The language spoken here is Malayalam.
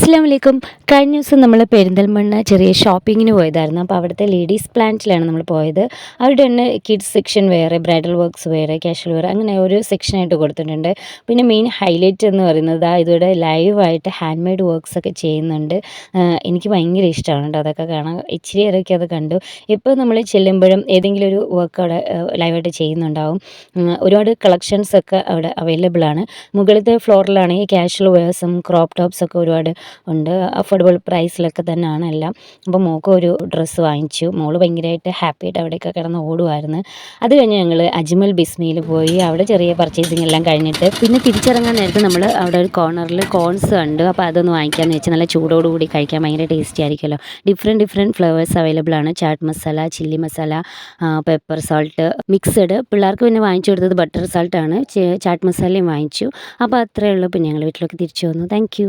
അസ്സലാമലൈക്കും. കഴിഞ്ഞ ദിവസം നമ്മൾ പെരിന്തൽമണ്ണ ചെറിയ ഷോപ്പിങ്ങിന് പോയതായിരുന്നു. അപ്പോൾ അവിടുത്തെ ലേഡീസ് പ്ലാന്റിലാണ് നമ്മൾ പോയത്. അവിടെ തന്നെ കിഡ്സ് സെക്ഷൻ വേറെ, ബ്രൈഡൽ വർക്ക്സ് വേറെ, കാഷ്വൽ വെയർ അങ്ങനെ ഒരു സെക്ഷനായിട്ട് കൊടുത്തിട്ടുണ്ട്. പിന്നെ മെയിൻ ഹൈലൈറ്റ് എന്ന് പറയുന്നത് ഇതോടെ ലൈവായിട്ട് ഹാൻഡ് മെയ്ഡ് വർക്ക്സ് ഒക്കെ ചെയ്യുന്നുണ്ട്. എനിക്ക് ഭയങ്കര ഇഷ്ടമാണ് കേട്ടോ അതൊക്കെ കാണാൻ. ഇച്ചിരി ഇടയ്ക്ക് അത് കണ്ടു. ഇപ്പോൾ നമ്മൾ ചെല്ലുമ്പോഴും ഏതെങ്കിലും ഒരു വർക്ക് അവിടെ ലൈവായിട്ട് ചെയ്യുന്നുണ്ടാവും. ഒരുപാട് കളക്ഷൻസ് ഒക്കെ അവിടെ അവൈലബിൾ ആണ്. മുകളിലത്തെ ഫ്ലോറിലാണെങ്കിൽ കാഷ്വൽ വെയേഴ്സും ക്രോപ്പ് ടോപ്സൊക്കെ ഒരുപാട് ഉണ്ട്. അഫോർഡബിൾ പ്രൈസിലൊക്കെ തന്നെയാണ് എല്ലാം. അപ്പോൾ മോൾക്ക് ഒരു ഡ്രസ്സ് വാങ്ങിച്ചു. മോള് ഭയങ്കരമായിട്ട് ഹാപ്പിയായിട്ട് അവിടെയൊക്കെ കിടന്ന് ഓടുമായിരുന്നു. അത് കഴിഞ്ഞ് ഞങ്ങൾ അജ്മൽ ബിസ്മിയിൽ പോയി. അവിടെ ചെറിയ പർച്ചേസിങ് എല്ലാം കഴിഞ്ഞിട്ട് പിന്നെ തിരിച്ചിറങ്ങാൻ നേരത്ത് നമ്മൾ അവിടെ ഒരു കോർണറിൽ കോൺസ് കണ്ടു. അപ്പോൾ അതൊന്ന് വാങ്ങിക്കാമെന്ന് വെച്ചാൽ നല്ല ചൂടോടുകൂടി കഴിക്കാൻ ഭയങ്കര ടേസ്റ്റി ആയിരിക്കുമല്ലോ. ഡിഫറെൻറ്റ് ഫ്ലേവേഴ്സ് അവൈലബിൾ ആണ്. Chaat masala, chilli masala, pepper salt mixed. പിള്ളേർക്ക് പിന്നെ വാങ്ങിച്ചു കൊടുത്തത് ബട്ടർ സാൾട്ടാണ്. ചാട്ട് മസാലയും വാങ്ങിച്ചു. അപ്പോൾ അത്രയേ ഉള്ളൂ. പിന്നെ ഞങ്ങൾ വീട്ടിലേക്ക് തിരിച്ചു വന്നു. Thank you.